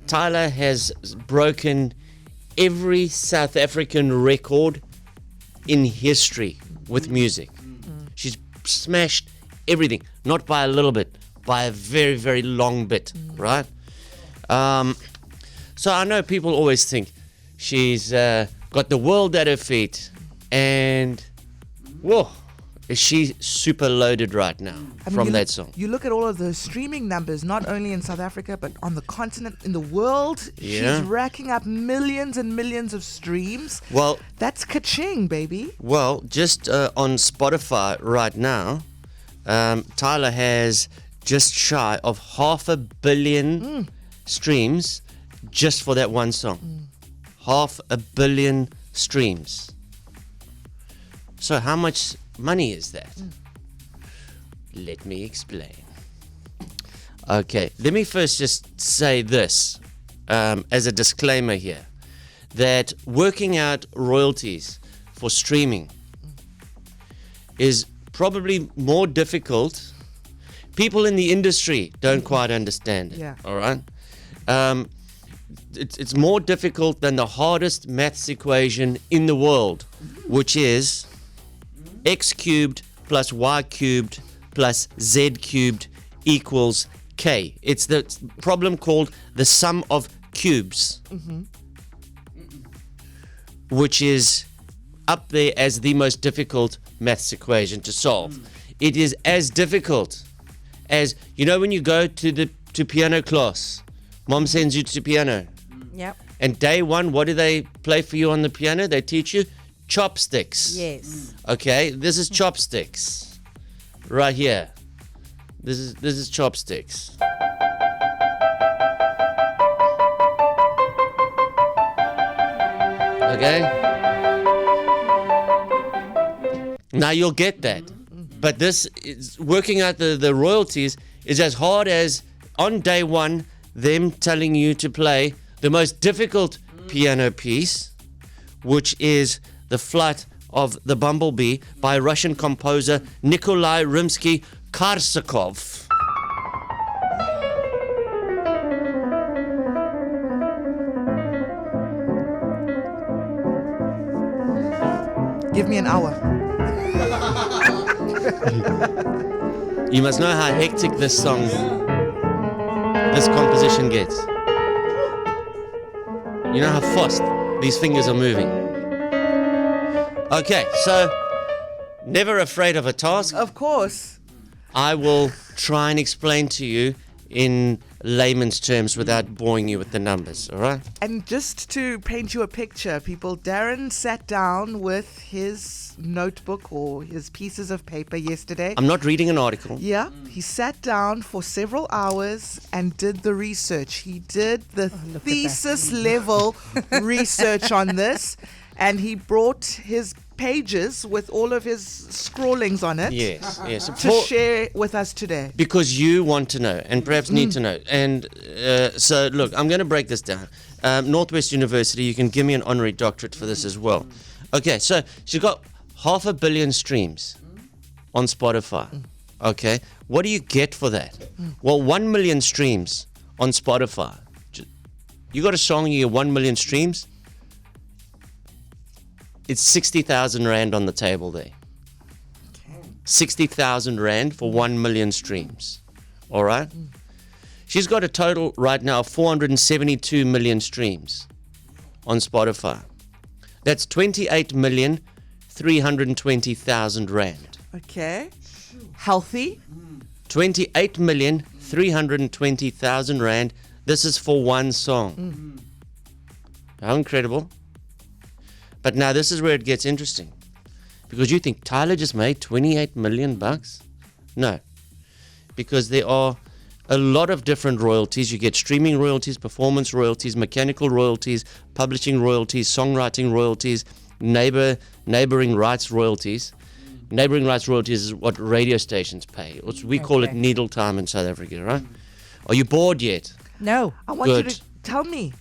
Tyler has broken every South African record in history with music. She's smashed everything, not by a little bit, by a very, very long bit, right? So I know people always think she's got the world at her feet, and whoa, is she super loaded right now from that song? You look at all of the streaming numbers, not only in South Africa, but on the continent, in the world. Yeah. She's racking up millions and millions of streams. Well, That's ka-ching, baby. well, just on Spotify right now, Tyler has just shy of 500 million streams just for that one song. 500 million streams. So how much money is that? Let me explain. Okay, let me first just say this as a disclaimer here, that working out royalties for streaming is probably more difficult. People in the industry don't quite understand it. Yeah. All right. It's more difficult than the hardest maths equation in the world, which is x cubed plus y cubed plus z cubed equals k. It's the problem called the sum of cubes, which is up there as the most difficult maths equation to solve. It is as difficult as, you know, when you go to piano class, mom sends you to piano, Yep. and day one, what do they play for you on the piano? They teach you chopsticks. Yes. Okay, this is chopsticks right here. This is chopsticks. Okay? Now you'll get that. But this is working out the royalties is as hard as on day one them telling you to play the most difficult piano piece, which is The Flight of the Bumblebee by Russian composer Nikolai Rimsky-Korsakov. Give me an hour. You must know how hectic this composition gets. You know how fast these fingers are moving. Okay, so never afraid of a task. Of course. I will try and explain to you in layman's terms without boring you with the numbers, all right? And just to paint you a picture, people, Darren sat down with his notebook or his pieces of paper yesterday. I'm not reading an article. Yeah, he sat down for several hours and did the research. He did the thesis level research on this, and he brought his pages with all of his scrawlings on it Yes, yes. to share with us today. Because you want to know and perhaps need to know. And so, look, I'm going to break this down. Northwest University, you can give me an honorary doctorate for this as well. Okay, so she's got 500 million streams on Spotify. Okay, what do you get for that? Well, 1 million streams on Spotify. You got a song, you get 1 million streams. It's 60,000 Rand on the table there. 60,000 Rand for 1 million streams. All right? She's got a total right now of 472 million streams on Spotify. That's 28,320,000 Rand. Okay. Healthy. 28,320,000 Rand. This is for one song. How incredible. But now this is where it gets interesting. Because you think Tyler just made 28 million bucks? No. Because there are a lot of different royalties. You get streaming royalties, performance royalties, mechanical royalties, publishing royalties, songwriting royalties, neighboring rights royalties. Neighboring rights royalties is what radio stations pay. We call it needle time in South Africa, right? Are you bored yet? No. I want you Good. to tell me.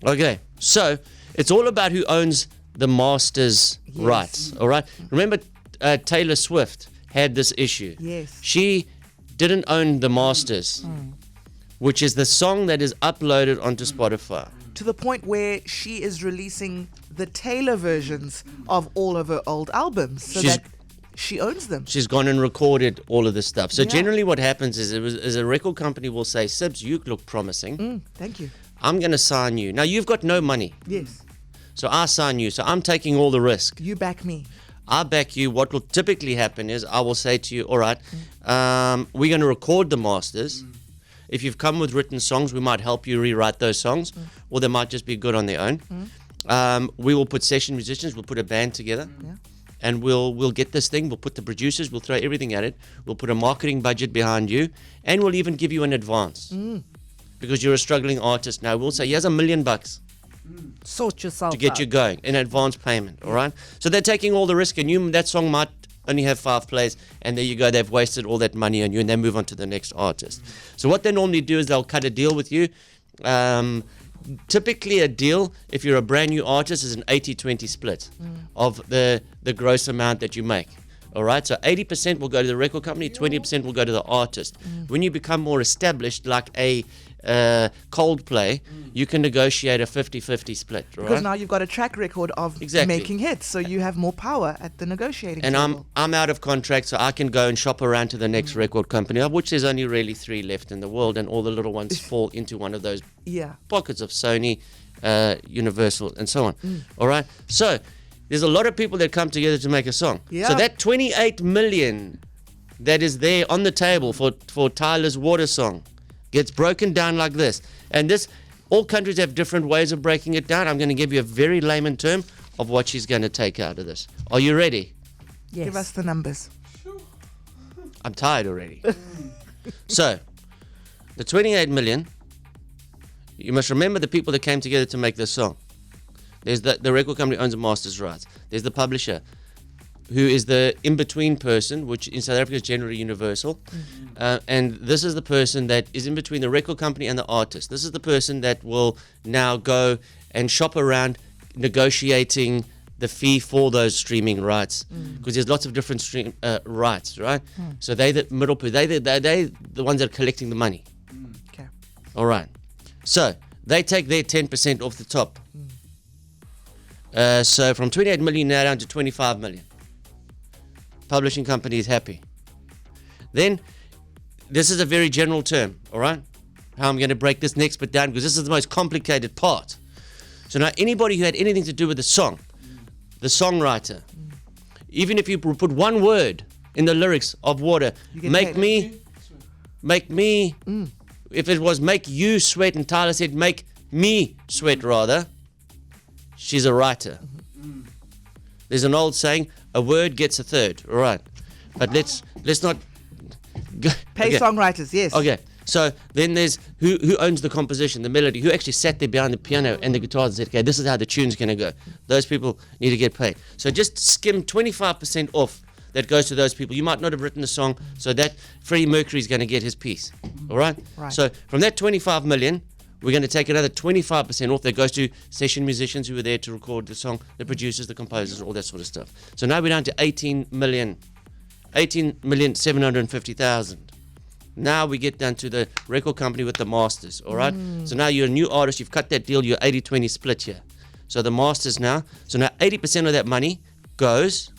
Okay, so it's all about who owns the master's rights, all right? Remember, Taylor Swift had this issue. Yes. She didn't own the masters which is the song that is uploaded onto Spotify. To the point where she is releasing the Taylor versions of all of her old albums so She's- that she owns them. She's gone and recorded all of this stuff. So Yeah. generally what happens is a record company will say, Sibs, you look promising. Thank you. I'm going to sign you. Now, you've got no money. Yes. So I sign you. So I'm taking all the risk. You back me. I back you. What will typically happen is I will say to you, all right, we're going to record the masters. If you've come with written songs, we might help you rewrite those songs, or they might just be good on their own. We will put session musicians. We'll put a band together. Yeah. And we'll get this thing. We'll put the producers. We'll throw everything at it. We'll put a marketing budget behind you, and we'll even give you an advance because you're a struggling artist now. We'll say here's $1 million Sort yourself to get out. you going in advance payment. All right. So they're taking all the risk, and that song might only have 5 plays, and there you go. They've wasted all that money on you, and they move on to the next artist. So what they normally do is they'll cut a deal with you. Typically a deal, if you're a brand new artist, is an 80-20 split of the gross amount that you make. All right, so 80% will go to the record company, 20% will go to the artist. When you become more established, like a Coldplay, you can negotiate a 50-50 split, right? Because now you've got a track record of Exactly. making hits, so you have more power at the negotiating And table. I'm out of contract, so I can go and shop around to the next record company, of which there's only really 3 left in the world, and all the little ones fall into one of those Yeah. pockets of Sony, Universal, and so on. All right, so there's a lot of people that come together to make a song. Yeah. So that 28 million that is there on the table for Tyler's Water song gets broken down like this. And this, all countries have different ways of breaking it down. I'm going to give you a very layman term of what she's going to take out of this. Are you ready? Yes. Give us the numbers. I'm tired already. So, the 28 million, you must remember the people that came together to make this song. There's the record company owns the master's rights. There's the publisher, who is the in-between person, which in South Africa is generally Universal. And this is the person that is in between the record company and the artist. This is the person that will now go and shop around negotiating the fee for those streaming rights, because there's lots of different stream rights, right? So they the middle person, they the ones that are collecting the money. Okay. All right. So they take their 10% off the top. So from 28 million now down to 25 million. Publishing company is happy. Then, this is a very general term, all right? How I'm going to break this next bit down, because this is the most complicated part. So now anybody who had anything to do with the song, the songwriter, even if you put one word in the lyrics of Water, You get make paid. me, if it was make you sweat and Tyler said make me sweat rather, she's a writer. There's an old saying, a word gets a third, all right? But let's not go. Pay Okay. songwriters, yes. Okay, so then there's who owns the composition, the melody, who actually sat there behind the piano and the guitars and said, okay, this is how the tune's going to go. Those people need to get paid. So just skim 25% off that goes to those people. You might not have written the song, so that Freddie Mercury's going to get his piece, all right? Right. So from that 25 million, we're going to take another 25% off that goes to session musicians who were there to record the song, the producers, the composers, all that sort of stuff. So now we're down to 18,750,000. Now we get down to the record company with the masters, all right? So now you're a new artist, you've cut that deal, you're 80-20 split here. So the masters now, so now 80% of that money goes.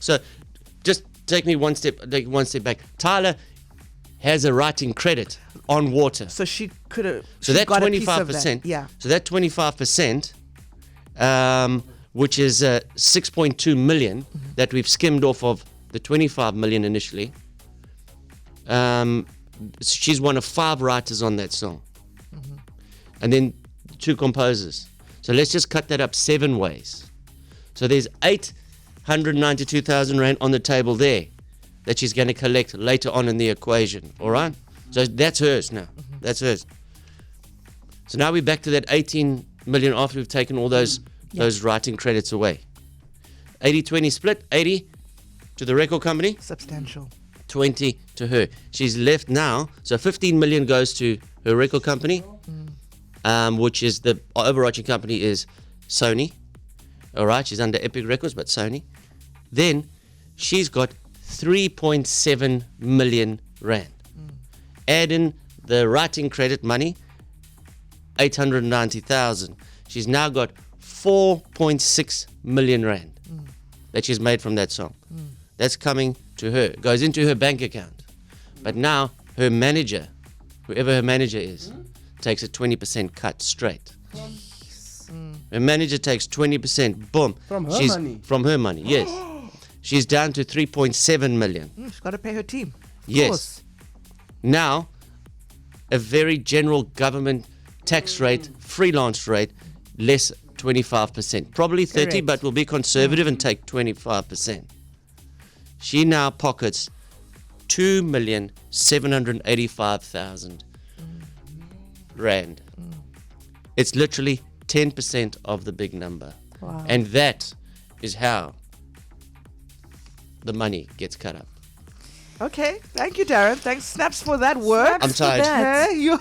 So just take one step back. Tyler has a writing credit on Water. So she could have. So that got a piece of 25%, that. Yeah. So that 25%, which is 6.2 million that we've skimmed off of the 25 million initially. She's one of 5 writers on that song, and then 2 composers. So let's just cut that up 7 ways. So there's 892,000 rand on the table there that she's going to collect later on in the equation. All right. So that's hers now. That's hers. So now we're back to that 18 million after we've taken all those writing credits away. 80-20 split, 80 to the record company, Substantial. 20 to her. She's left now, so 15 million goes to her record company, which is the overarching company is Sony. All right, she's under Epic Records, but Sony. Then she's got 3.7 million rand. Add in the writing credit money, 890,000. She's now got 4.6 million rand that she's made from that song. That's coming to her, goes into her bank account. But now her manager, whoever her manager is, takes a 20% cut straight. Her manager takes 20%, boom. From her money? From her money, yes. She's down to 3.7 million. She's got to pay her team. Yes. course. Now, a very general government tax rate, freelance rate, less 25%. Probably 30, Correct. but we'll be conservative and take 25%. She now pockets 2,785,000 rand. It's literally 10% of the big number. Wow. And that is how the money gets cut up. Okay, thank you, Darren. Thanks, Snaps, for that work. I'm tired. that. Hey, you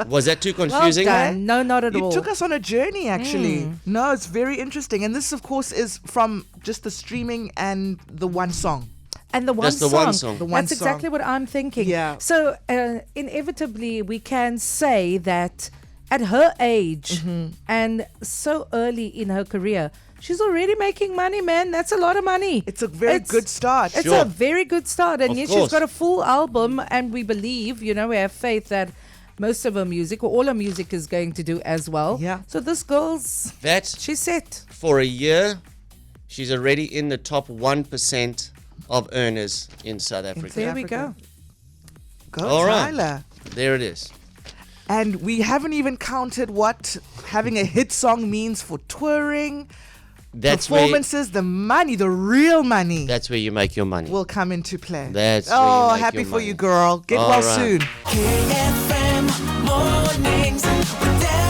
Was that too Well confusing? done. No, not at You all. took us on a journey, actually. No, it's very interesting. And this, of course, is from just the streaming and the one song. And the one That's the song. one song. The one That's exactly song. what I'm thinking. Yeah. So inevitably, we can say that at her age and so early in her career, she's already making money, man. That's a lot of money. It's a very good start. It's Sure. a very good start. And Of yes, course. she's got a full album, and we believe, we have faith that most of her music, or all her music, is going to do as well. Yeah. So this girl's, That's she's set. for a year, she's already in the top 1% of earners in South Africa. There we Africa. go. Go, All right. Tyler. There it is. And we haven't even counted what having a hit song means for touring, That's performances, the money, the real money that's where you make your money. will come into play. That's where you oh, make happy your for money. you, girl. Get All well right. soon. KFM mornings with Darren.